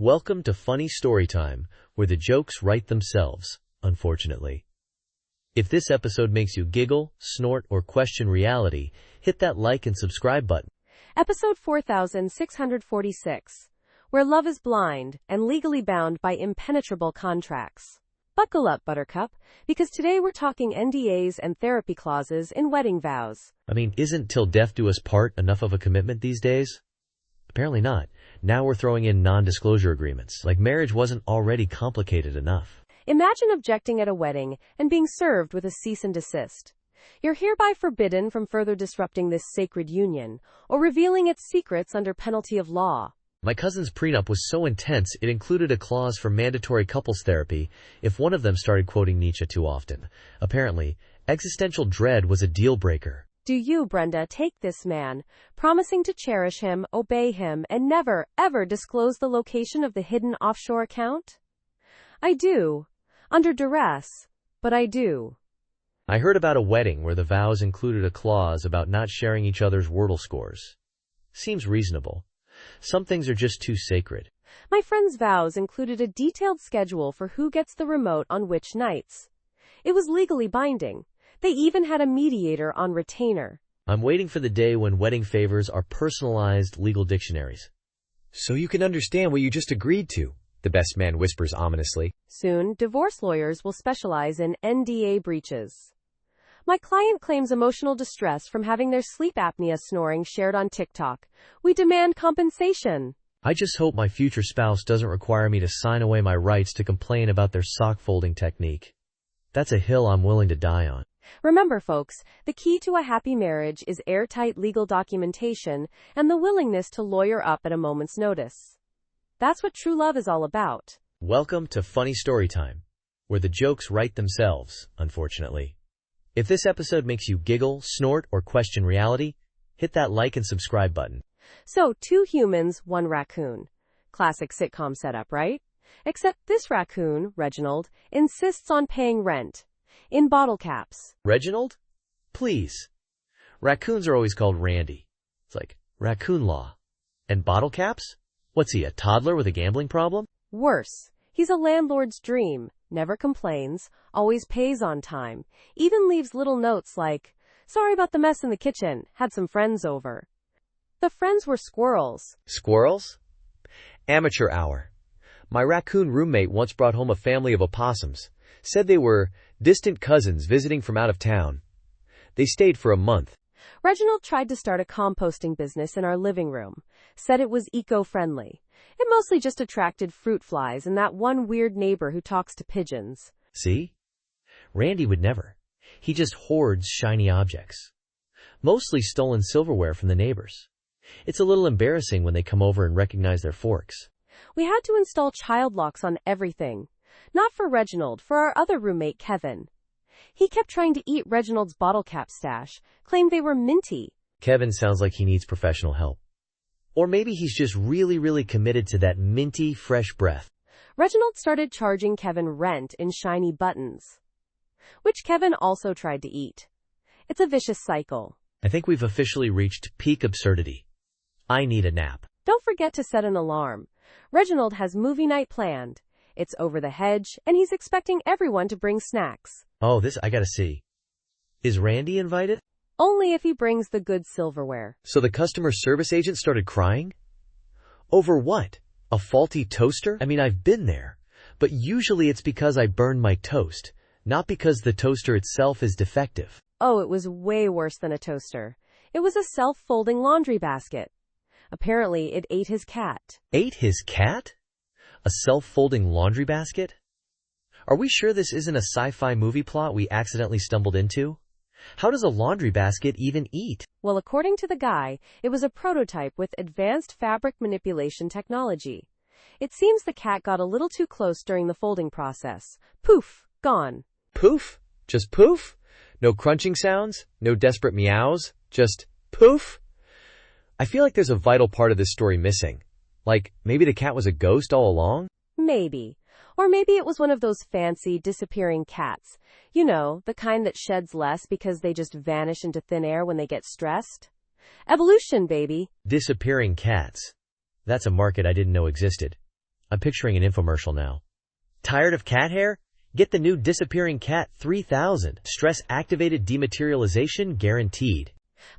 Welcome to Funny Storytime, where the jokes write themselves, unfortunately. If this episode makes you giggle, snort, or question reality, hit that like and subscribe button. Episode 4646, where love is blind and legally bound by impenetrable contracts. Buckle up, Buttercup, because today we're talking NDAs and therapy clauses in wedding vows. Isn't till death do us part enough of a commitment these days? Apparently not. Now we're throwing in non-disclosure agreements, like marriage wasn't already complicated enough. Imagine objecting at a wedding and being served with a cease and desist. You're hereby forbidden from further disrupting this sacred union, or revealing its secrets under penalty of law. My cousin's prenup was so intense it included a clause for mandatory couples therapy if one of them started quoting Nietzsche too often. Apparently, existential dread was a deal breaker. Do you, Brenda, take this man, promising to cherish him, obey him, and never, ever disclose the location of the hidden offshore account? I do. Under duress, but I do. I heard about a wedding where the vows included a clause about not sharing each other's Wordle scores. Seems reasonable. Some things are just too sacred. My friend's vows included a detailed schedule for who gets the remote on which nights. It was legally binding. They even had a mediator on retainer. I'm waiting for the day when wedding favors are personalized legal dictionaries. So you can understand what you just agreed to, the best man whispers ominously. Soon, divorce lawyers will specialize in NDA breaches. My client claims emotional distress from having their sleep apnea snoring shared on TikTok. We demand compensation. I just hope my future spouse doesn't require me to sign away my rights to complain about their sock folding technique. That's a hill I'm willing to die on. Remember, folks, the key to a happy marriage is airtight legal documentation and the willingness to lawyer up at a moment's notice. That's what true love is all about. Welcome to Funny Storytime, where the jokes write themselves, unfortunately. If this episode makes you giggle, snort, or question reality, hit that like and subscribe button. So, 2 humans, 1 raccoon. Classic sitcom setup, right? Except this raccoon, Reginald, insists on paying rent. In bottle caps. Reginald? Please. Raccoons are always called Randy. It's like raccoon law. And bottle caps? What's he, a toddler with a gambling problem? Worse. He's a landlord's dream. Never complains, always pays on time, even leaves little notes like, "Sorry about the mess in the kitchen, had some friends over." The friends were squirrels. Squirrels? Amateur hour. My raccoon roommate once brought home a family of opossums. Said they were distant cousins visiting from out of town. They stayed for a month. Reginald tried to start a composting business in our living room. Said it was eco-friendly. It mostly just attracted fruit flies and that one weird neighbor who talks to pigeons. See? Randy would never. He just hoards shiny objects. Mostly stolen silverware from the neighbors. It's a little embarrassing when they come over and recognize their forks. We had to install child locks on everything. Not for Reginald, for our other roommate, Kevin. He kept trying to eat Reginald's bottle cap stash, claimed they were minty. Kevin sounds like he needs professional help. Or maybe he's just really committed to that minty, fresh breath. Reginald started charging Kevin rent in shiny buttons, which Kevin also tried to eat. It's a vicious cycle. I think we've officially reached peak absurdity. I need a nap. Don't forget to set an alarm. Reginald has movie night planned. It's over the hedge, and he's expecting everyone to bring snacks. Oh, this I gotta see. Is Randy invited? Only if he brings the good silverware. So the customer service agent started crying? Over what? A faulty toaster? I've been there. But usually it's because I burned my toast, not because the toaster itself is defective. Oh, it was way worse than a toaster. It was a self-folding laundry basket. Apparently, it ate his cat. Ate his cat? A self-folding laundry basket? Are we sure this isn't a sci-fi movie plot we accidentally stumbled into? How does a laundry basket even eat? Well, according to the guy, it was a prototype with advanced fabric manipulation technology. It seems the cat got a little too close during the folding process. Poof, gone. Poof? Just poof? No crunching sounds? No desperate meows? Just poof? I feel like there's a vital part of this story missing. Like, maybe the cat was a ghost all along? Maybe. Or maybe it was one of those fancy, disappearing cats. You know, the kind that sheds less because they just vanish into thin air when they get stressed. Evolution, baby. Disappearing cats. That's a market I didn't know existed. I'm picturing an infomercial now. Tired of cat hair? Get the new Disappearing Cat 3000. Stress-activated dematerialization guaranteed.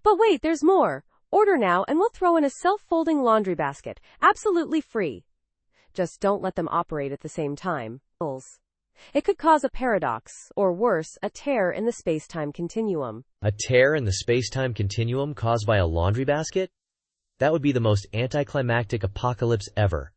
But wait, there's more. Order now and we'll throw in a self-folding laundry basket. Absolutely free. Just don't let them operate at the same time. It could cause a paradox, or worse, a tear in the space-time continuum. A tear in the space-time continuum caused by a laundry basket? That would be the most anticlimactic apocalypse ever.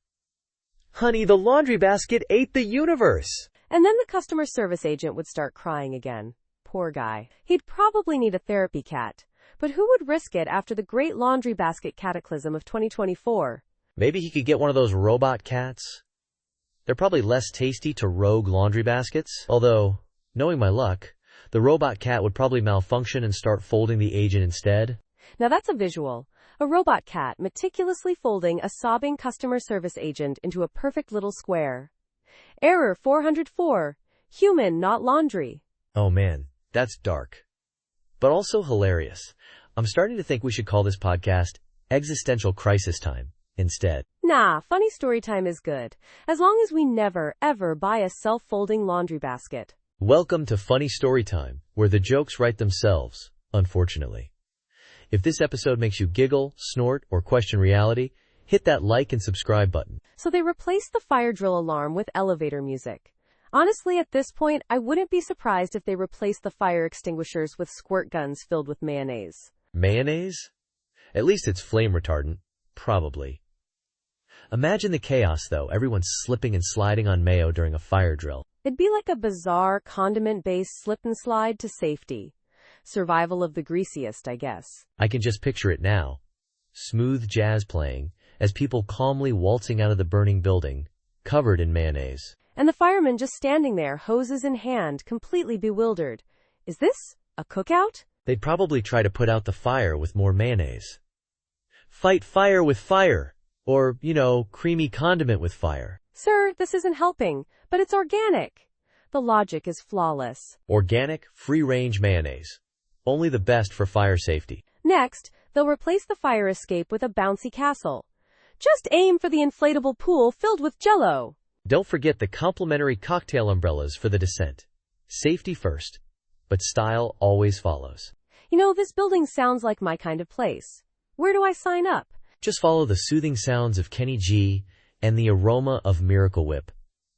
Honey, the laundry basket ate the universe! And then the customer service agent would start crying again. Poor guy. He'd probably need a therapy cat. But who would risk it after the great laundry basket cataclysm of 2024? Maybe he could get one of those robot cats. They're probably less tasty to rogue laundry baskets. Although, knowing my luck, the robot cat would probably malfunction and start folding the agent instead. Now that's a visual. A robot cat meticulously folding a sobbing customer service agent into a perfect little square. Error 404. Human, not laundry. Oh man, that's dark. But also hilarious. I'm starting to think we should call this podcast Existential Crisis Time instead. Nah, funny story time is good. As long as we never, ever buy a self-folding laundry basket. Welcome to Funny Story Time, where the jokes write themselves, unfortunately. If this episode makes you giggle, snort, or question reality, hit that like and subscribe button. So they replaced the fire drill alarm with elevator music. Honestly, at this point, I wouldn't be surprised if they replaced the fire extinguishers with squirt guns filled with mayonnaise. Mayonnaise? At least it's flame retardant. Probably. Imagine the chaos, though, everyone slipping and sliding on mayo during a fire drill. It'd be like a bizarre, condiment-based slip and slide to safety. Survival of the greasiest, I guess. I can just picture it now. Smooth jazz playing, as people calmly waltzing out of the burning building, covered in mayonnaise. And the firemen just standing there, hoses in hand, completely bewildered. Is this a cookout? They'd probably try to put out the fire with more mayonnaise. Fight fire with fire! Or, creamy condiment with fire. Sir, this isn't helping, but it's organic. The logic is flawless. Organic, free-range mayonnaise. Only the best for fire safety. Next, they'll replace the fire escape with a bouncy castle. Just aim for the inflatable pool filled with Jell-O. Don't forget the complimentary cocktail umbrellas for the descent. Safety first, but style always follows. This building sounds like my kind of place. Where do I sign up? Just follow the soothing sounds of Kenny G and the aroma of Miracle Whip.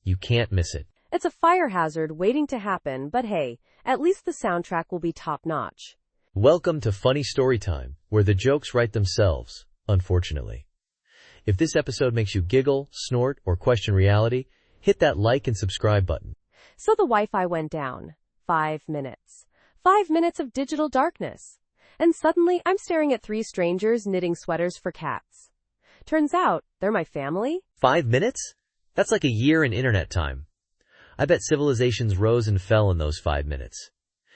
You can't miss it. It's a fire hazard waiting to happen, but hey, at least the soundtrack will be top-notch. Welcome to Funny Story Time, where the jokes write themselves, unfortunately. If this episode makes you giggle, snort, or question reality, hit that like and subscribe button. So the Wi-Fi went down. 5 minutes. 5 minutes of digital darkness. And suddenly I'm staring at 3 strangers knitting sweaters for cats. Turns out, they're my family. 5 minutes? That's like a year in internet time. I bet civilizations rose and fell in those 5 minutes.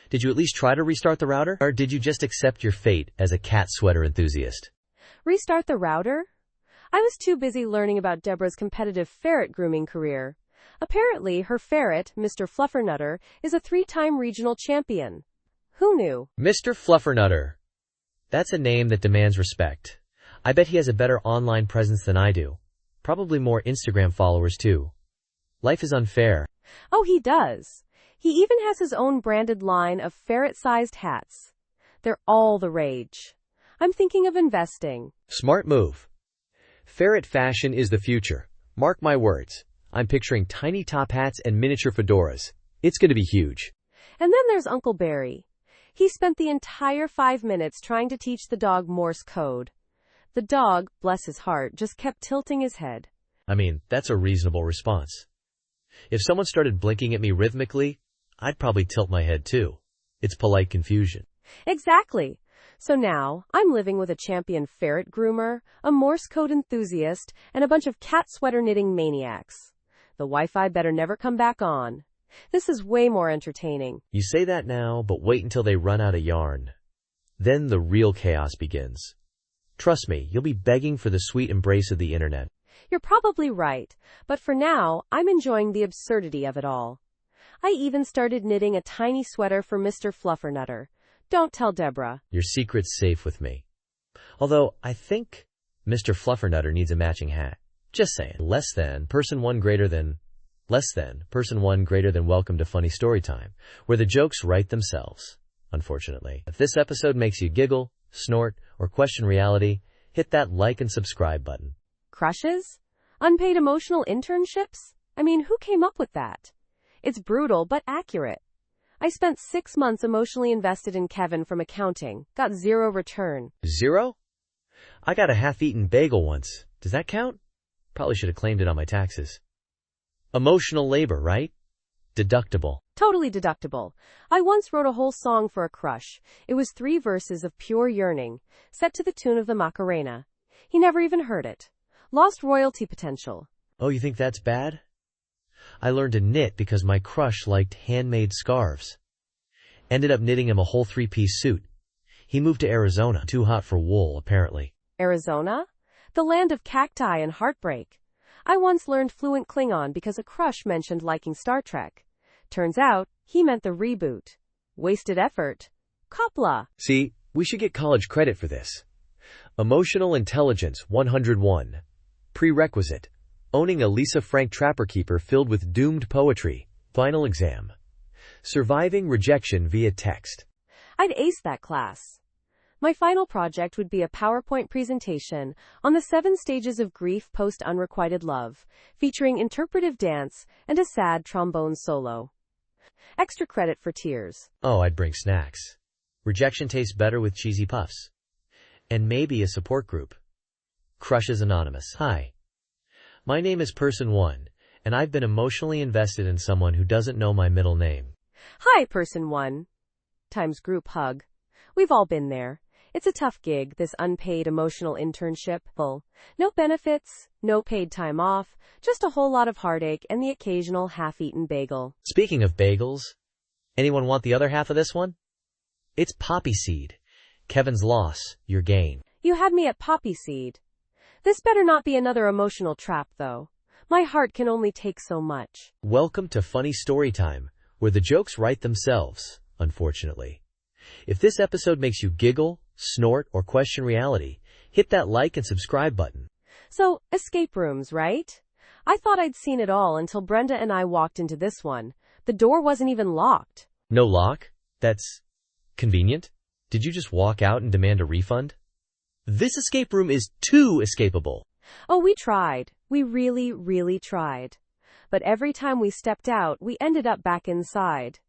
Did you at least try to restart the router? Or did you just accept your fate as a cat sweater enthusiast? Restart the router? I was too busy learning about Deborah's competitive ferret grooming career. Apparently, her ferret, Mr. Fluffernutter, is a 3-time regional champion. Who knew? Mr. Fluffernutter. That's a name that demands respect. I bet he has a better online presence than I do. Probably more Instagram followers, too. Life is unfair. Oh, he does. He even has his own branded line of ferret-sized hats. They're all the rage. I'm thinking of investing. Smart move. Ferret fashion is the future. Mark my words. I'm picturing tiny top hats and miniature fedoras. It's going to be huge. And then there's Uncle Barry. He spent the entire 5 minutes trying to teach the dog Morse code. The dog, bless his heart, just kept tilting his head. I mean, that's a reasonable response. If someone started blinking at me rhythmically, I'd probably tilt my head too. It's polite confusion. Exactly. So now, I'm living with a champion ferret groomer, a Morse code enthusiast, and a bunch of cat sweater knitting maniacs. The Wi-Fi better never come back on. This is way more entertaining. You say that now, but wait until they run out of yarn. Then the real chaos begins. Trust me, you'll be begging for the sweet embrace of the internet. You're probably right, but for now, I'm enjoying the absurdity of it all. I even started knitting a tiny sweater for Mr. Fluffernutter. Don't tell Deborah. Your secret's safe with me. Although, I think Mr. Fluffernutter needs a matching hat. Just saying. Less than, person 1 greater than, less than, person 1 greater than welcome to Funny Story Time, where the jokes write themselves, unfortunately. If this episode makes you giggle, snort, or question reality, hit that like and subscribe button. Crushes? Unpaid emotional internships? I mean, who came up with that? It's brutal but accurate. I spent 6 months emotionally invested in Kevin from accounting, got 0 return. 0? I got a half-eaten bagel once. Does that count? Probably should have claimed it on my taxes. Emotional labor, right? Deductible. Totally deductible. I once wrote a whole song for a crush. It was 3 verses of pure yearning, set to the tune of the Macarena. He never even heard it. Lost royalty potential. Oh, you think that's bad? I learned to knit because my crush liked handmade scarves. Ended up knitting him a whole 3-piece suit. He moved to Arizona. Too hot for wool, apparently. Arizona? The land of cacti and heartbreak. I once learned fluent Klingon because a crush mentioned liking Star Trek. Turns out, he meant the reboot. Wasted effort. Kopla. See, we should get college credit for this. Emotional Intelligence 101. Prerequisite. Owning a Lisa Frank Trapper Keeper filled with doomed poetry. Final exam. Surviving rejection via text. I'd ace that class. My final project would be a PowerPoint presentation on the 7 stages of grief post-unrequited love, featuring interpretive dance and a sad trombone solo. Extra credit for tears. Oh, I'd bring snacks. Rejection tastes better with cheesy puffs. And maybe a support group. Crushes Anonymous. Hi. My name is Person 1, and I've been emotionally invested in someone who doesn't know my middle name. Hi, Person 1. Times group hug. We've all been there. It's a tough gig, this unpaid emotional internship. No benefits, no paid time off, just a whole lot of heartache and the occasional half-eaten bagel. Speaking of bagels, anyone want the other half of this one? It's poppy seed. Kevin's loss, your gain. You had me at poppy seed. This better not be another emotional trap, though. My heart can only take so much. Welcome to Funny Story Time, where the jokes write themselves, unfortunately. If this episode makes you giggle, snort, or question reality, hit that like and subscribe button. So, escape rooms, right? I thought I'd seen it all until Brenda and I walked into this one. The door wasn't even locked. No lock? That's convenient. Did you just walk out and demand a refund? This escape room is too escapable. Oh, we tried. We really, really tried. But every time we stepped out, we ended up back inside.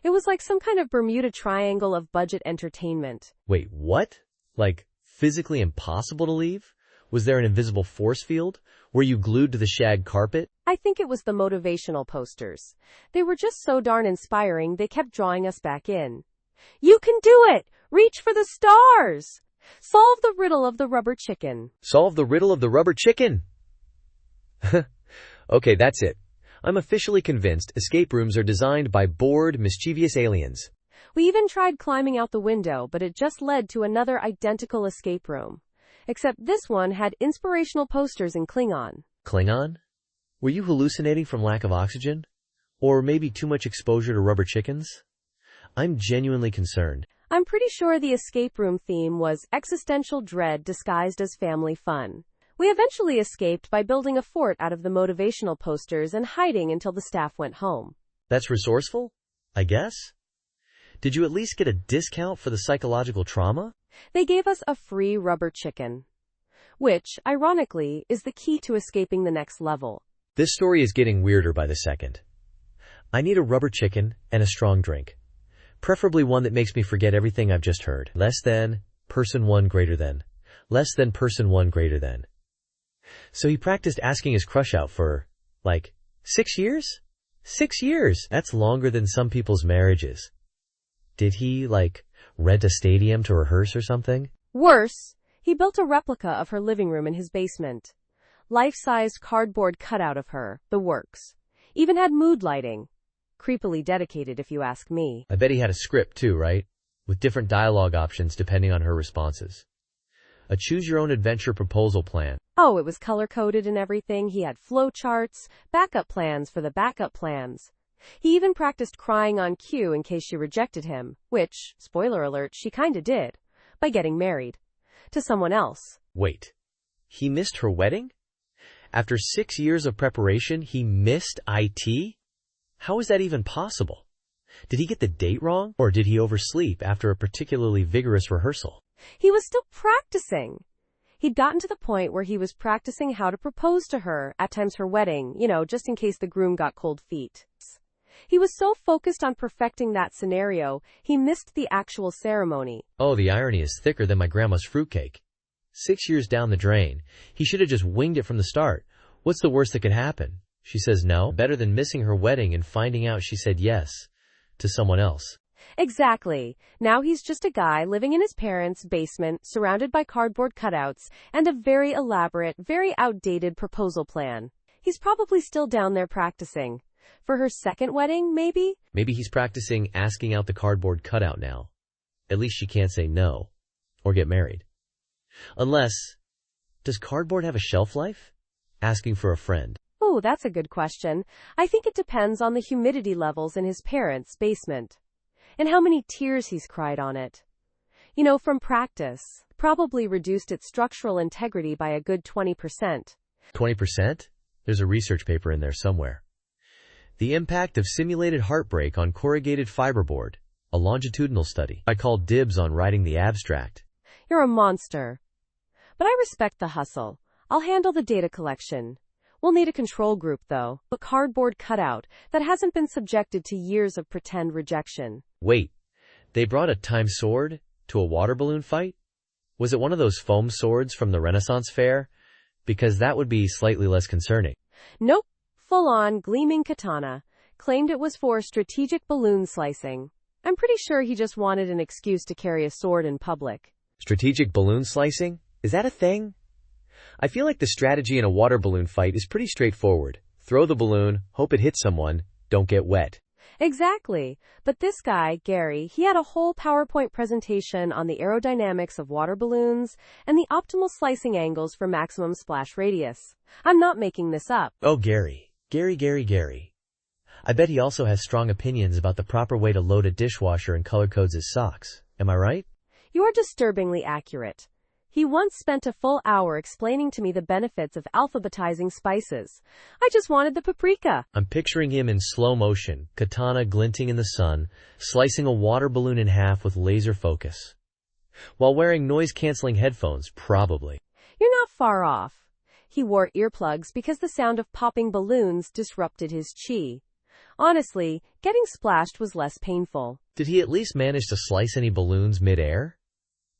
It was like some kind of Bermuda Triangle of budget entertainment. Wait, what? Like, physically impossible to leave? Was there an invisible force field? Were you glued to the shag carpet? I think it was the motivational posters. They were just so darn inspiring, they kept drawing us back in. You can do it! Reach for the stars! Solve the riddle of the rubber chicken. Solve the riddle of the rubber chicken! Okay, that's it. I'm officially convinced escape rooms are designed by bored, mischievous aliens. We even tried climbing out the window, but it just led to another identical escape room. Except this one had inspirational posters in Klingon. Klingon? Were you hallucinating from lack of oxygen? Or maybe too much exposure to rubber chickens? I'm genuinely concerned. I'm pretty sure the escape room theme was existential dread disguised as family fun. We eventually escaped by building a fort out of the motivational posters and hiding until the staff went home. That's resourceful, I guess? Did you at least get a discount for the psychological trauma? They gave us a free rubber chicken, which, ironically, is the key to escaping the next level. This story is getting weirder by the second. I need a rubber chicken and a strong drink. Preferably one that makes me forget everything I've just heard. Less than, person 1 greater than. Less than person 1 greater than. So he practiced asking his crush out for, 6 years? 6 years! That's longer than some people's marriages. Did he, rent a stadium to rehearse or something? Worse, he built a replica of her living room in his basement. Life-sized cardboard cutout of her, the works. Even had mood lighting. Creepily dedicated, if you ask me. I bet he had a script too, right? With different dialogue options depending on her responses. A choose-your-own-adventure proposal plan. Oh, it was color-coded and everything. He had flowcharts, backup plans for the backup plans. He even practiced crying on cue in case she rejected him, which, spoiler alert, she kinda did, by getting married. To someone else. Wait, he missed her wedding? After 6 years of preparation, he missed IT? How is that even possible? Did he get the date wrong, or did he oversleep after a particularly vigorous rehearsal? He was still practicing. He'd gotten to the point where he was practicing how to propose to her, at times her wedding, just in case the groom got cold feet. He was so focused on perfecting that scenario, he missed the actual ceremony. Oh, the irony is thicker than my grandma's fruitcake. 6 years down the drain. He should have just winged it from the start. What's the worst that could happen? She says no. Better than missing her wedding and finding out she said yes to someone else. Exactly. Now he's just a guy living in his parents' basement, surrounded by cardboard cutouts, and a very elaborate, very outdated proposal plan. He's probably still down there practicing. For her second wedding, maybe? Maybe he's practicing asking out the cardboard cutout now. At least she can't say no or get married. Unless, does cardboard have a shelf life? Asking for a friend. Oh, that's a good question. I think it depends on the humidity levels in his parents' basement. And how many tears he's cried on it. From practice. Probably reduced its structural integrity by a good 20%. 20%? There's a research paper in there somewhere. The impact of simulated heartbreak on corrugated fiberboard. A longitudinal study. I called dibs on writing the abstract. You're a monster. But I respect the hustle. I'll handle the data collection. We'll need a control group, though. A cardboard cutout that hasn't been subjected to years of pretend rejection. Wait, they brought a time sword to a water balloon fight? Was it one of those foam swords from the Renaissance fair? Because that would be slightly less concerning. Nope. Full-on, gleaming katana. Claimed it was for strategic balloon slicing. I'm pretty sure he just wanted an excuse to carry a sword in public. Strategic balloon slicing? Is that a thing? I feel like the strategy in a water balloon fight is pretty straightforward. Throw the balloon, hope it hits someone, don't get wet. Exactly. But this guy, Gary, he had a whole PowerPoint presentation on the aerodynamics of water balloons and the optimal slicing angles for maximum splash radius. I'm not making this up. Oh, Gary. Gary. I bet he also has strong opinions about the proper way to load a dishwasher and color codes his socks. Am I right? You're disturbingly accurate. He once spent a full hour explaining to me the benefits of alphabetizing spices. I just wanted the paprika. I'm picturing him in slow motion, katana glinting in the sun, slicing a water balloon in half with laser focus. While wearing noise-canceling headphones, probably. You're not far off. He wore earplugs because the sound of popping balloons disrupted his chi. Honestly, getting splashed was less painful. Did he at least manage to slice any balloons mid-air?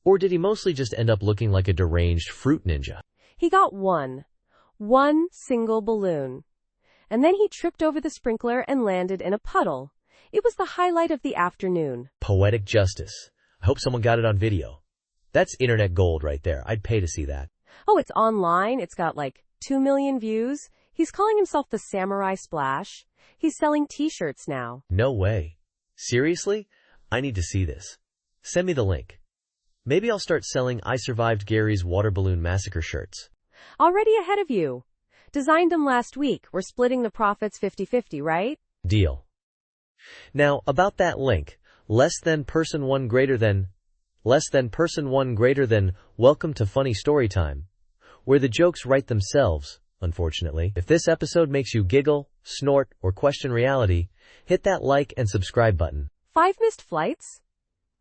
Or did he mostly just end up looking like a deranged fruit ninja? He got one single balloon. And then he tripped over the sprinkler and landed in a puddle. It was the highlight of the afternoon. Poetic justice. I hope someone got it on video. That's internet gold right there. I'd pay to see that. Oh, it's online. It's got like 2 million views. He's calling himself the Samurai Splash. He's selling t-shirts now. No way. Seriously? I need to see this. Send me the link. Maybe I'll start selling I Survived Gary's Water Balloon Massacre shirts. Already ahead of you. Designed them last week. We're splitting the profits 50-50, right? Deal. Now, about that link, less than person one greater than, welcome to Funny Story Time, where the jokes write themselves, unfortunately. If this episode makes you giggle, snort, or question reality, hit that like and subscribe button. 5 missed flights?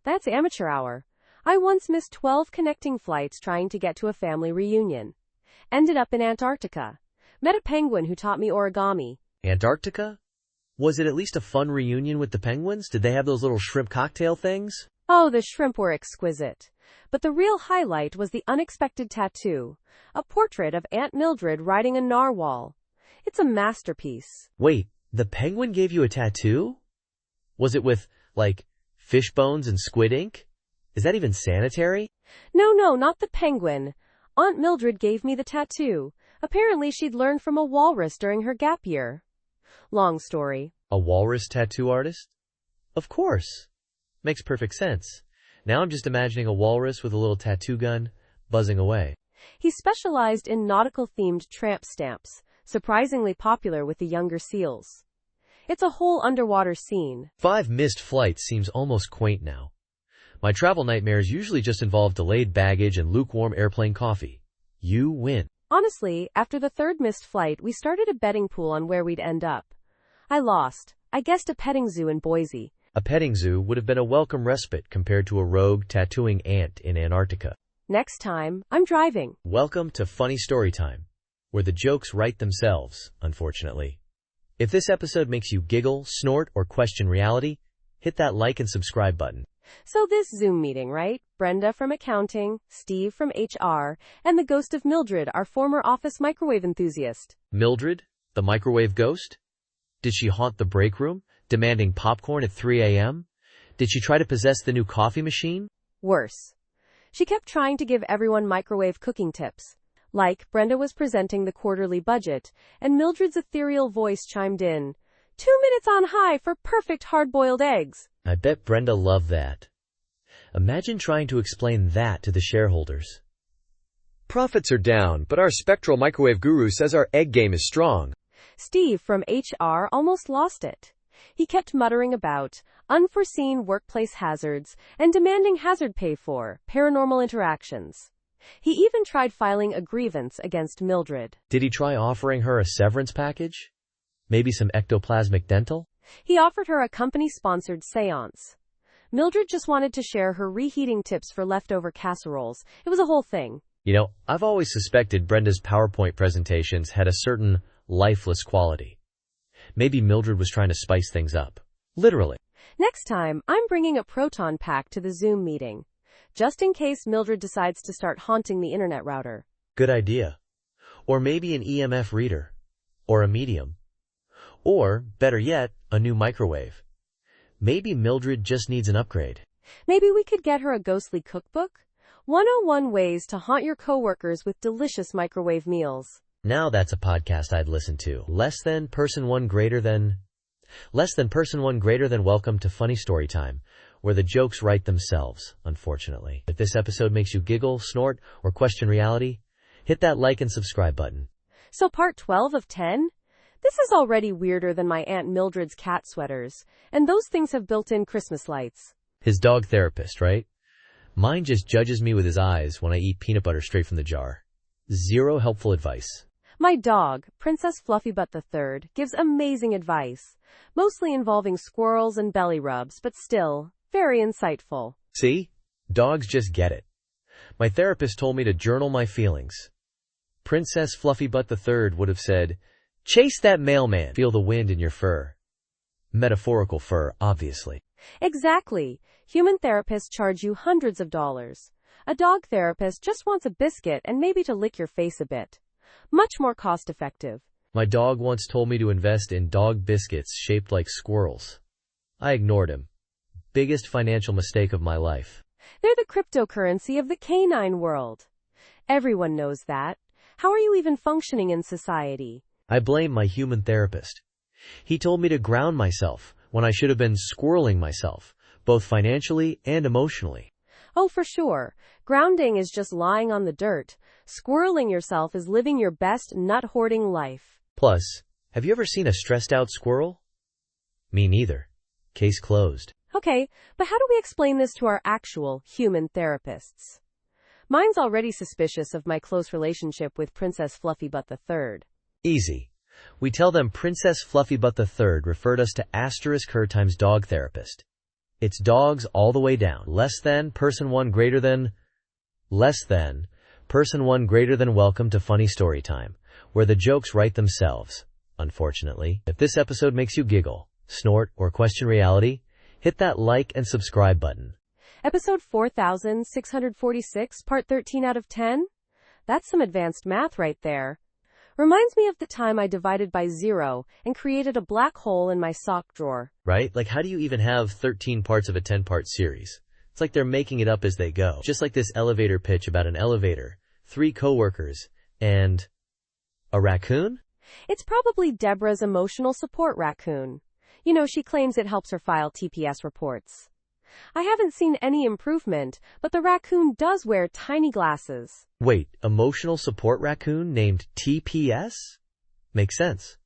That's amateur hour. I once missed 12 connecting flights trying to get to a family reunion. Ended up in Antarctica. Met a penguin who taught me origami. Antarctica? Was it at least a fun reunion with the penguins? Did they have those little shrimp cocktail things? Oh, the shrimp were exquisite. But the real highlight was the unexpected tattoo. A portrait of Aunt Mildred riding a narwhal. It's a masterpiece. Wait, the penguin gave you a tattoo? Was it with, like, fish bones and squid ink? Is that even sanitary? No, not the penguin. Aunt Mildred gave me the tattoo. Apparently she'd learned from a walrus during her gap year. Long story. A walrus tattoo artist? Of course. Makes perfect sense. Now I'm just imagining a walrus with a little tattoo gun, buzzing away. He specialized in nautical-themed tramp stamps, surprisingly popular with the younger seals. It's a whole underwater scene. 5 missed flights seems almost quaint now. My travel nightmares usually just involve delayed baggage and lukewarm airplane coffee. You win. Honestly, after the third missed flight, we started a betting pool on where we'd end up. I lost. I guessed a petting zoo in Boise. A petting zoo would have been a welcome respite compared to a rogue tattooing ant in Antarctica. Next time, I'm driving. Welcome to Funny Story Time, where the jokes write themselves, unfortunately. If this episode makes you giggle, snort, or question reality, hit that like and subscribe button. So this Zoom meeting, right? Brenda from accounting, Steve from HR, and the ghost of Mildred, our former office microwave enthusiast. Mildred, the microwave ghost? Did she haunt the break room, demanding popcorn at 3 a.m.? Did she try to possess the new coffee machine? Worse. She kept trying to give everyone microwave cooking tips. Like, Brenda was presenting the quarterly budget, and Mildred's ethereal voice chimed in, 2 minutes on high for perfect hard-boiled eggs. I bet Brenda loved that. Imagine trying to explain that to the shareholders. Profits are down, but our spectral microwave guru says our egg game is strong. Steve from HR almost lost it. He kept muttering about unforeseen workplace hazards and demanding hazard pay for paranormal interactions. He even tried filing a grievance against Mildred. Did he try offering her a severance package? Maybe some ectoplasmic dental? He offered her a company-sponsored seance. Mildred just wanted to share her reheating tips for leftover casseroles. It was a whole thing. You know, I've always suspected Brenda's PowerPoint presentations had a certain lifeless quality. Maybe Mildred was trying to spice things up. Literally. Next time, I'm bringing a proton pack to the Zoom meeting, just in case Mildred decides to start haunting the internet router. Good idea. Or maybe an EMF reader. Or a medium. Or, better yet, a new microwave. Maybe Mildred just needs an upgrade. Maybe we could get her a ghostly cookbook? 101 Ways to Haunt Your Coworkers with Delicious Microwave Meals. Now that's a podcast I'd listen to. Less than person one greater than welcome to Funny Story Time, where the jokes write themselves, unfortunately. If this episode makes you giggle, snort, or question reality, hit that like and subscribe button. So part 12 of 10? This is already weirder than my Aunt Mildred's cat sweaters, and those things have built-in Christmas lights. His dog therapist, right? Mine just judges me with his eyes when I eat peanut butter straight from the jar. Zero helpful advice. My dog, Princess Fluffybutt III, gives amazing advice, mostly involving squirrels and belly rubs, but still, very insightful. See? Dogs just get it. My therapist told me to journal my feelings. Princess Fluffybutt III would have said, chase that mailman, feel the wind in your fur. Metaphorical fur, obviously. Exactly. Human therapists charge you hundreds of dollars. A dog therapist just wants a biscuit and maybe to lick your face a bit. Much more cost-effective. My dog once told me to invest in dog biscuits shaped like squirrels. I ignored him. Biggest financial mistake of my life. They're the cryptocurrency of the canine world. Everyone knows that. How are you even functioning in society? I blame my human therapist. He told me to ground myself when I should have been squirreling myself, both financially and emotionally. Oh, for sure. Grounding is just lying on the dirt. Squirreling yourself is living your best nut-hoarding life. Plus, have you ever seen a stressed-out squirrel? Me neither. Case closed. Okay, but how do we explain this to our actual human therapists? Mine's already suspicious of my close relationship with Princess Fluffybutt III. Easy. We tell them Princess Fluffybutt III referred us to asterisk her times dog therapist. It's dogs all the way down. Less than, person one greater than welcome to Funny Story Time, where the jokes write themselves, unfortunately. If this episode makes you giggle, snort, or question reality, hit that like and subscribe button. Episode 4646, part 13 out of 10? That's some advanced math right there. Reminds me of the time I divided by 0 and created a black hole in my sock drawer. Right? Like, how do you even have 13 parts of a 10-part series? It's like they're making it up as they go. Just like this elevator pitch about an elevator, 3 coworkers, and a raccoon? It's probably Deborah's emotional support raccoon. You know, she claims it helps her file TPS reports. I haven't seen any improvement, but the raccoon does wear tiny glasses. Wait, emotional support raccoon named TPS? Makes sense.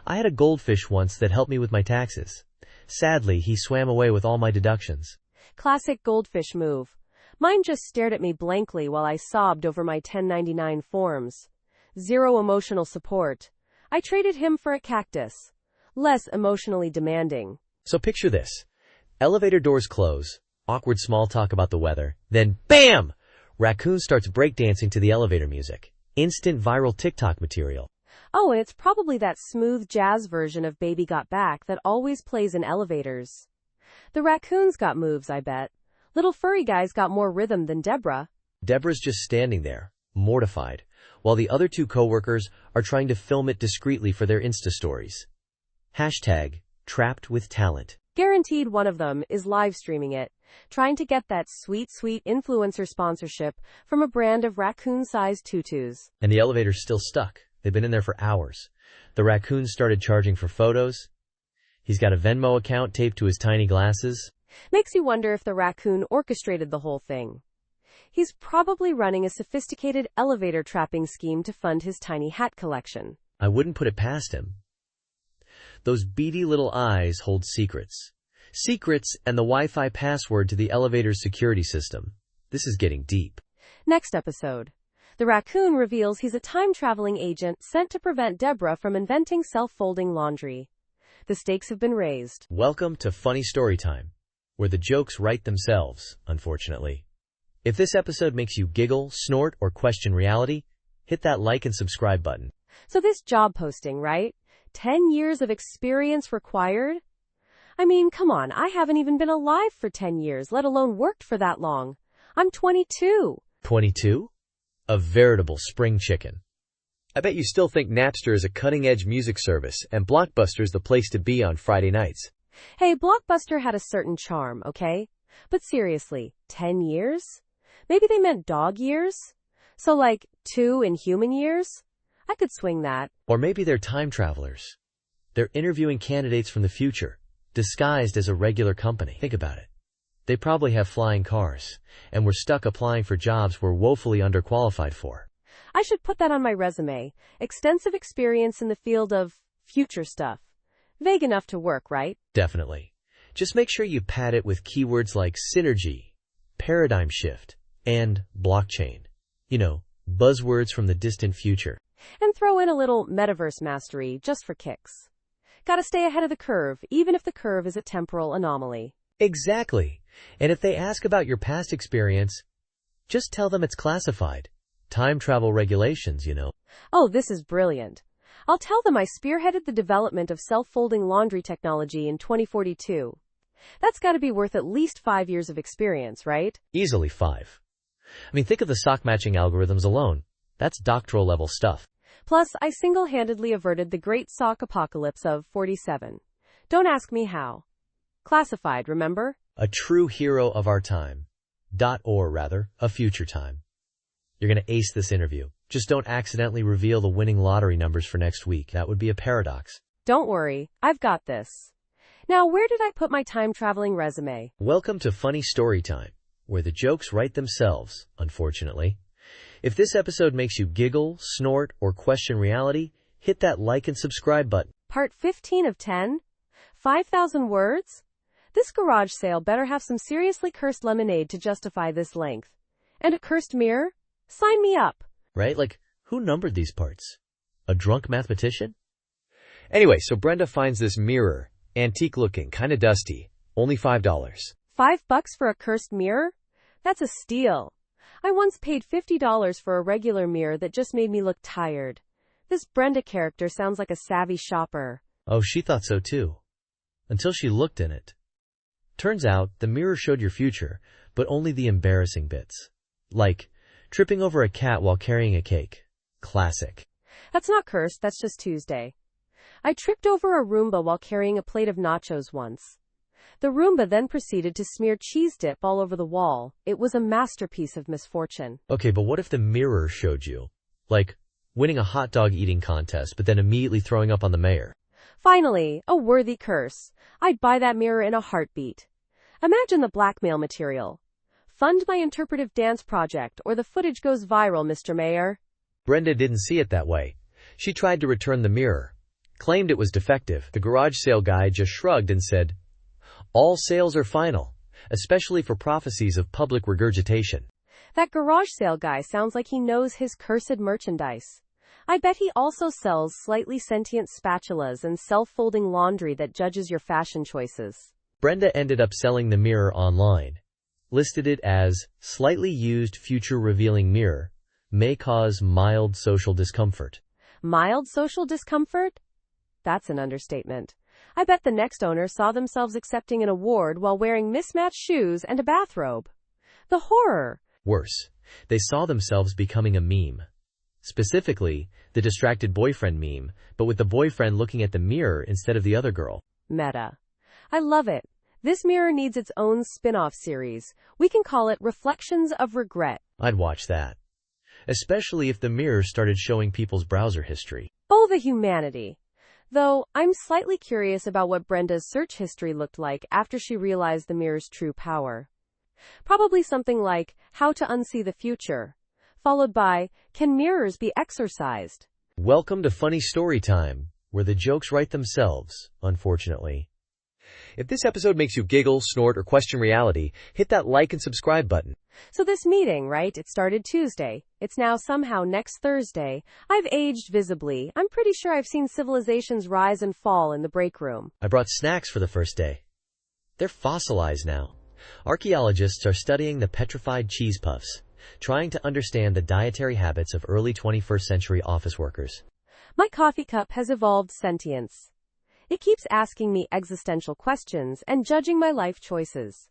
I had a goldfish once that helped me with my taxes. Sadly, he swam away with all my deductions. Classic goldfish move. Mine just stared at me blankly while I sobbed over my 1099 forms. Zero emotional support. I traded him for a cactus. Less emotionally demanding. So picture this. Elevator doors close, awkward small talk about the weather, then BAM! Raccoon starts breakdancing to the elevator music. Instant viral TikTok material. Oh, and it's probably that smooth jazz version of Baby Got Back that always plays in elevators. The raccoons got moves, I bet. Little furry guys got more rhythm than Deborah. Deborah's just standing there, mortified, while the other two coworkers are trying to film it discreetly for their Insta stories. Hashtag trapped with talent. Guaranteed one of them is live streaming it, trying to get that sweet, sweet influencer sponsorship from a brand of raccoon-sized tutus. And the elevator's still stuck. They've been in there for hours. The raccoon started charging for photos. He's got a Venmo account taped to his tiny glasses. Makes you wonder if the raccoon orchestrated the whole thing. He's probably running a sophisticated elevator trapping scheme to fund his tiny hat collection. I wouldn't put it past him. Those beady little eyes hold secrets. Secrets and the Wi-Fi password to the elevator's security system. This is getting deep. Next episode. The raccoon reveals he's a time-traveling agent sent to prevent Deborah from inventing self-folding laundry. The stakes have been raised. Welcome to Funny Story Time, where the jokes write themselves, unfortunately. If this episode makes you giggle, snort, or question reality, hit that like and subscribe button. So this job posting, right? 10 years of experience required? I mean, come on, I haven't even been alive for 10 years, let alone worked for that long. I'm 22. 22? A veritable spring chicken. I bet you still think Napster is a cutting-edge music service and Blockbuster's the place to be on Friday nights. Hey, Blockbuster had a certain charm, okay? But seriously, 10 years? Maybe they meant dog years? So like 2 in human years? I could swing that. Or maybe they're time travelers. They're interviewing candidates from the future, disguised as a regular company. Think about it. They probably have flying cars, and we're stuck applying for jobs we're woefully underqualified for. I should put that on my resume. Extensive experience in the field of future stuff. Vague enough to work, right? Definitely. Just make sure you pad it with keywords like synergy, paradigm shift, and blockchain. You know, buzzwords from the distant future. And throw in a little metaverse mastery just for kicks. Gotta stay ahead of the curve, even if the curve is a temporal anomaly. Exactly. And if they ask about your past experience, just tell them it's classified. Time travel regulations, you know. Oh, this is brilliant. I'll tell them I spearheaded the development of self-folding laundry technology in 2042. That's gotta be worth at least 5 years of experience, right? Easily 5. I mean, think of the sock matching algorithms alone. That's doctoral level stuff. Plus, I single-handedly averted the great sock apocalypse of 47. Don't ask me how. Classified, remember? A true hero of our time. Or rather, a future time. You're gonna ace this interview. Just don't accidentally reveal the winning lottery numbers for next week. That would be a paradox. Don't worry, I've got this. Now, where did I put my time-traveling resume? Welcome to Funny Story Time, where the jokes write themselves, unfortunately. If this episode makes you giggle, snort, or question reality, hit that like and subscribe button. Part 15 of 10? 5,000 words? This garage sale better have some seriously cursed lemonade to justify this length. And a cursed mirror? Sign me up. Right? Like, who numbered these parts? A drunk mathematician? Anyway, so Brenda finds this mirror, antique looking, kinda dusty, only $5. $5 for a cursed mirror? That's a steal. I once paid $50 for a regular mirror that just made me look tired. This Brenda character sounds like a savvy shopper. Oh, she thought so too. Until she looked in it. Turns out, the mirror showed your future, but only the embarrassing bits. Like, tripping over a cat while carrying a cake. Classic. That's not cursed, that's just Tuesday. I tripped over a Roomba while carrying a plate of nachos once. The Roomba then proceeded to smear cheese dip all over the wall. It was a masterpiece of misfortune. Okay, but what if the mirror showed you? Like, winning a hot dog eating contest, but then immediately throwing up on the mayor. Finally, a worthy curse. I'd buy that mirror in a heartbeat. Imagine the blackmail material. Fund my interpretive dance project or the footage goes viral, Mr. Mayor. Brenda didn't see it that way. She tried to return the mirror. Claimed it was defective. The garage sale guy just shrugged and said, "All sales are final, especially for prophecies of public regurgitation." That garage sale guy sounds like he knows his cursed merchandise. I bet he also sells slightly sentient spatulas and self-folding laundry that judges your fashion choices. Brenda ended up selling the mirror online. Listed it as slightly used future revealing mirror, may cause mild social discomfort. Mild social discomfort? That's an understatement. I bet the next owner saw themselves accepting an award while wearing mismatched shoes and a bathrobe. The horror! Worse, they saw themselves becoming a meme. Specifically, the distracted boyfriend meme, but with the boyfriend looking at the mirror instead of the other girl. Meta. I love it. This mirror needs its own spin-off series. We can call it Reflections of Regret. I'd watch that. Especially if the mirror started showing people's browser history. Oh, the humanity. Though, I'm slightly curious about what Brenda's search history looked like after she realized the mirror's true power. Probably something like, how to unsee the future, followed by, can mirrors be exorcised? Welcome to Funny Story Time, where the jokes write themselves, unfortunately. If this episode makes you giggle, snort, or question reality, hit that like and subscribe button. So this meeting, right? It started Tuesday. It's now somehow next Thursday. I've aged visibly. I'm pretty sure I've seen civilizations rise and fall in the break room. I brought snacks for the first day. They're fossilized now. Archaeologists are studying the petrified cheese puffs, trying to understand the dietary habits of early 21st century office workers. My coffee cup has evolved sentience. It keeps asking me existential questions and judging my life choices.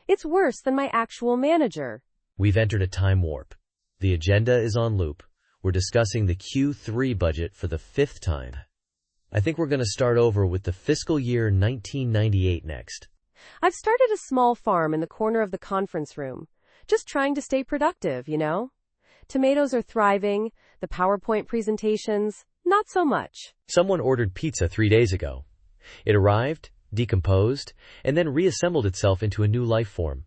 It's worse than my actual manager. We've entered a time warp. The agenda is on loop. We're discussing the Q3 budget for the 5th time. I think we're going to start over with the fiscal year 1998 next. I've started a small farm in the corner of the conference room. Just trying to stay productive, you know? Tomatoes are thriving, the PowerPoint presentations, not so much. Someone ordered pizza 3 days ago. It arrived, decomposed, and then reassembled itself into a new life form.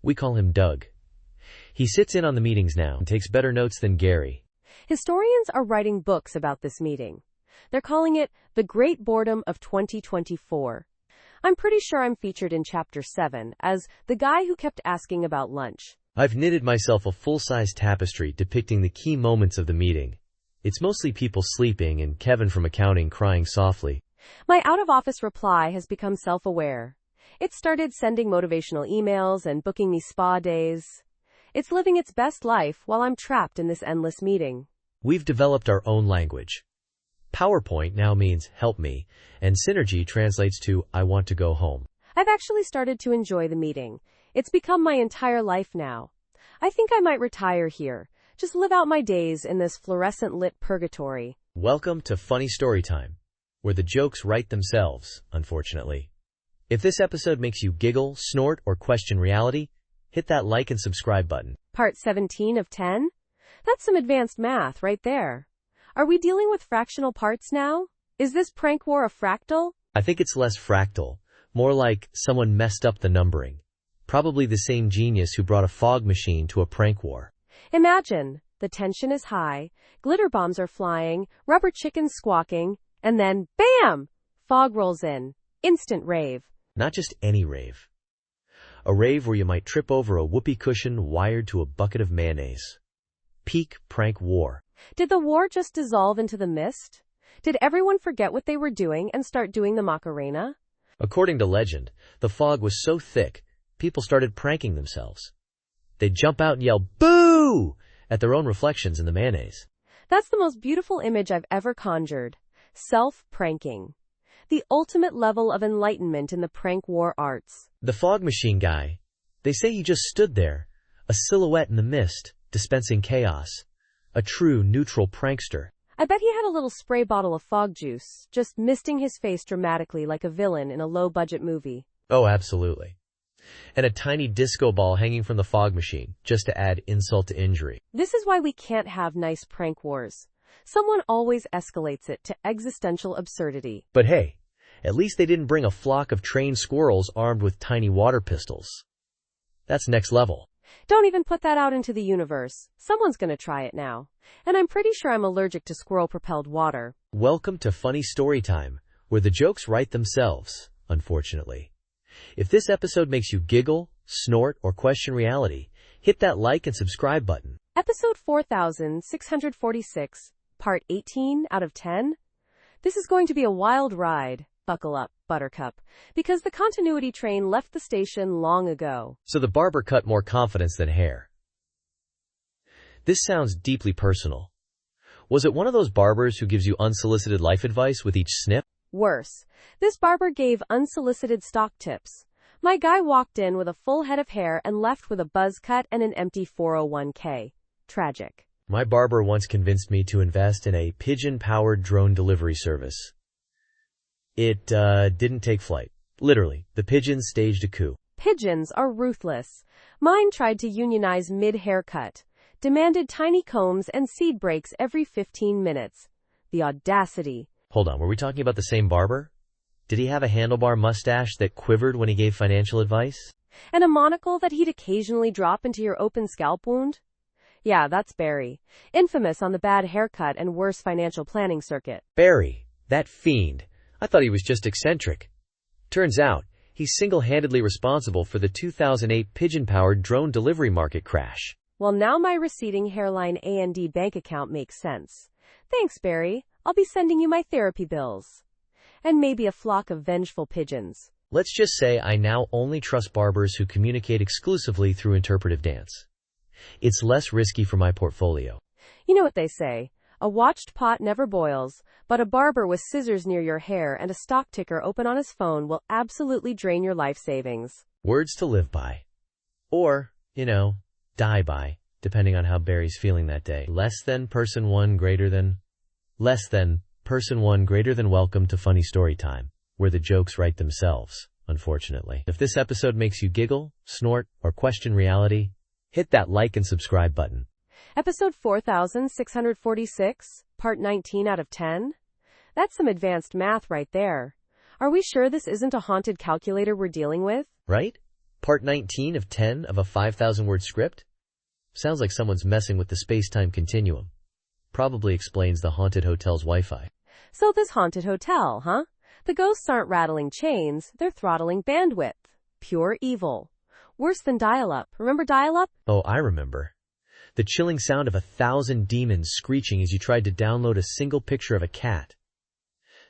We call him Doug. He sits in on the meetings now and takes better notes than Gary. Historians are writing books about this meeting. They're calling it The Great Boredom of 2024. I'm pretty sure I'm featured in Chapter 7 as the guy who kept asking about lunch. I've knitted myself a full-size tapestry depicting the key moments of the meeting. It's mostly people sleeping and Kevin from accounting crying softly. My out-of-office reply has become self-aware. It started sending motivational emails and booking me spa days. It's living its best life while I'm trapped in this endless meeting. We've developed our own language. PowerPoint now means help me, and Synergy translates to I want to go home. I've actually started to enjoy the meeting. It's become my entire life now. I think I might retire here. Just live out my days in this fluorescent lit purgatory. Welcome to Funny Story Time, where the jokes write themselves, unfortunately. If this episode makes you giggle, snort, or question reality, hit that like and subscribe button. Part 17 of 10? That's some advanced math right there. Are we dealing with fractional parts now? Is this prank war a fractal? I think it's less fractal, more like someone messed up the numbering. Probably the same genius who brought a fog machine to a prank war. Imagine, the tension is high, glitter bombs are flying, rubber chickens squawking, and then, bam! Fog rolls in. Instant rave. Not just any rave. A rave where you might trip over a whoopee cushion wired to a bucket of mayonnaise. Peak prank war. Did the war just dissolve into the mist? Did everyone forget what they were doing and start doing the Macarena? According to legend, the fog was so thick, people started pranking themselves. They'd jump out and yell, "Boo!" at their own reflections in the mayonnaise. That's the most beautiful image I've ever conjured. Self-pranking. The ultimate level of enlightenment in the prank war arts. The fog machine guy, they say he just stood there, a silhouette in the mist, dispensing chaos. A true neutral prankster. I bet he had a little spray bottle of fog juice, just misting his face dramatically like a villain in a low-budget movie. Oh, absolutely. And a tiny disco ball hanging from the fog machine, just to add insult to injury. This is why we can't have nice prank wars. Someone always escalates it to existential absurdity. But hey, at least they didn't bring a flock of trained squirrels armed with tiny water pistols. That's next level. Don't even put that out into the universe. Someone's gonna try it now. And I'm pretty sure I'm allergic to squirrel-propelled water. Welcome to Funny Story Time, where the jokes write themselves, unfortunately. If this episode makes you giggle, snort, or question reality, hit that like and subscribe button. Episode 4646, Part 18 out of 10? This is going to be a wild ride. Buckle up, Buttercup, because the continuity train left the station long ago. So the barber cut more confidence than hair. This sounds deeply personal. Was it one of those barbers who gives you unsolicited life advice with each snip? Worse, this barber gave unsolicited stock tips. My guy walked in with a full head of hair and left with a buzz cut and an empty 401k. Tragic. My barber once convinced me to invest in a pigeon-powered drone delivery service. It didn't take flight. Literally, the pigeons staged a coup. Pigeons are ruthless. Mine tried to unionize mid-haircut, demanded tiny combs and seed breaks every 15 minutes. The audacity. Hold on, were we talking about the same barber? Did he have a handlebar mustache that quivered when he gave financial advice? And a monocle that he'd occasionally drop into your open scalp wound? Yeah, that's Barry. Infamous on the bad haircut and worse financial planning circuit. Barry, that fiend. I thought he was just eccentric. Turns out, he's single-handedly responsible for the 2008 pigeon-powered drone delivery market crash. Well, now my receding hairline A&D bank account makes sense. Thanks, Barry. I'll be sending you my therapy bills. And maybe a flock of vengeful pigeons. Let's just say I now only trust barbers who communicate exclusively through interpretive dance. It's less risky for my portfolio. You know what they say, a watched pot never boils, but a barber with scissors near your hair and a stock ticker open on his phone will absolutely drain your life savings. Words to live by. Or, die by, depending on how Barry's feeling that day. Less than person one greater than welcome to Funny Story Time, where the jokes write themselves, unfortunately. If this episode makes you giggle, snort, or question reality, hit that like and subscribe button. Episode 4646, Part 19 out of 10? That's some advanced math right there. Are we sure this isn't a haunted calculator we're dealing with? Right? Part 19 of 10 of a 5,000-word script? Sounds like someone's messing with the space-time continuum. Probably explains the haunted hotel's Wi-Fi. So this haunted hotel, huh? The ghosts aren't rattling chains, they're throttling bandwidth. Pure evil. Worse than dial-up. Remember dial-up? Oh, I remember. The chilling sound of 1,000 demons screeching as you tried to download a single picture of a cat.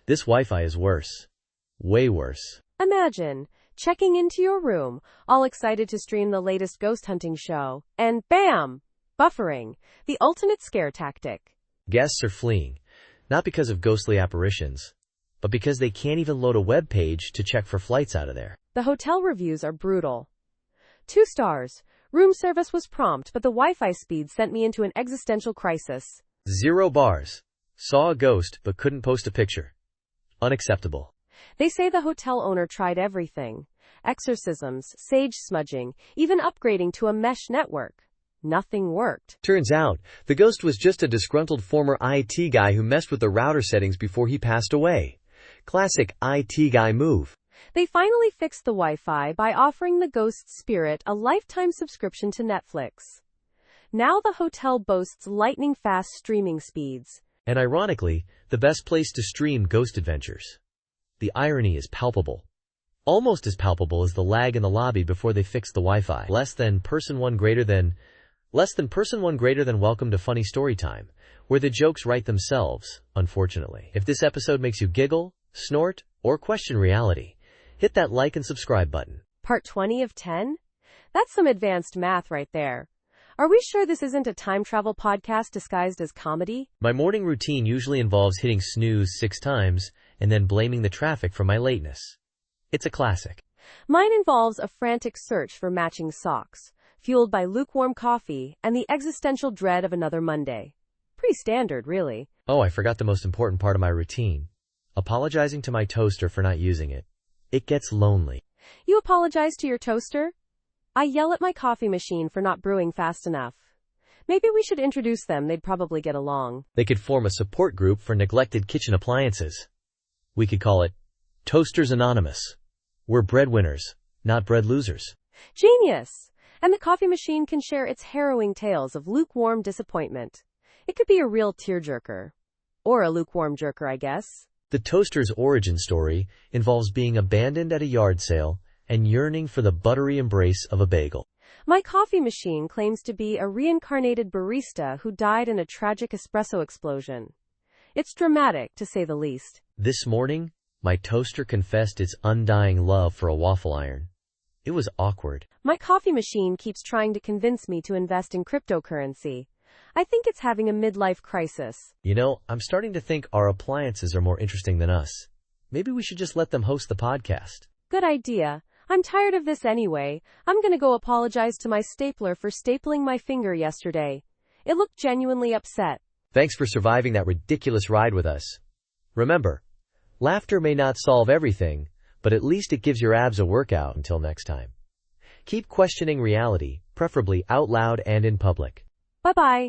This Wi-Fi is worse. Way worse. Imagine checking into your room, all excited to stream the latest ghost hunting show, and bam! Buffering. The ultimate scare tactic. Guests are fleeing, not because of ghostly apparitions, but because they can't even load a web page to check for flights out of there. The hotel reviews are brutal. 2 stars. Room service was prompt, but the Wi-Fi speed sent me into an existential crisis. 0 bars. Saw a ghost, but couldn't post a picture. Unacceptable. They say the hotel owner tried everything. Exorcisms, sage smudging, even upgrading to a mesh network. Nothing worked. Turns out, the ghost was just a disgruntled former IT guy who messed with the router settings before he passed away. Classic IT guy move. They finally fixed the Wi-Fi by offering the ghost's spirit a lifetime subscription to Netflix. Now the hotel boasts lightning-fast streaming speeds. And ironically, the best place to stream ghost adventures. The irony is palpable. Almost as palpable as the lag in the lobby before they fixed the Wi-Fi. Less than person one greater than welcome to Funny Story Time, where the jokes write themselves, unfortunately. If this episode makes you giggle, snort, or question reality, hit that like and subscribe button. Part 20 of 10? That's some advanced math right there. Are we sure this isn't a time travel podcast disguised as comedy? My morning routine usually involves hitting snooze 6 times and then blaming the traffic for my lateness. It's a classic. Mine involves a frantic search for matching socks, fueled by lukewarm coffee and the existential dread of another Monday. Pretty standard, really. Oh, I forgot the most important part of my routine. Apologizing to my toaster for not using it. It gets lonely. You apologize to your toaster? I yell at my coffee machine for not brewing fast enough. Maybe we should introduce them, they'd probably get along. They could form a support group for neglected kitchen appliances. We could call it Toasters Anonymous. We're breadwinners, not bread losers. Genius! And the coffee machine can share its harrowing tales of lukewarm disappointment. It could be a real tearjerker. Or a lukewarm jerker, I guess. The toaster's origin story involves being abandoned at a yard sale and yearning for the buttery embrace of a bagel. My coffee machine claims to be a reincarnated barista who died in a tragic espresso explosion. It's dramatic, to say the least. This morning, my toaster confessed its undying love for a waffle iron. It was awkward. My coffee machine keeps trying to convince me to invest in cryptocurrency. I think it's having a midlife crisis. You know, I'm starting to think our appliances are more interesting than us. Maybe we should just let them host the podcast. Good idea. I'm tired of this anyway. I'm gonna go apologize to my stapler for stapling my finger yesterday. It looked genuinely upset. Thanks for surviving that ridiculous ride with us. Remember, laughter may not solve everything, but at least it gives your abs a workout. Until next time. Keep questioning reality, preferably out loud and in public. Bye-bye.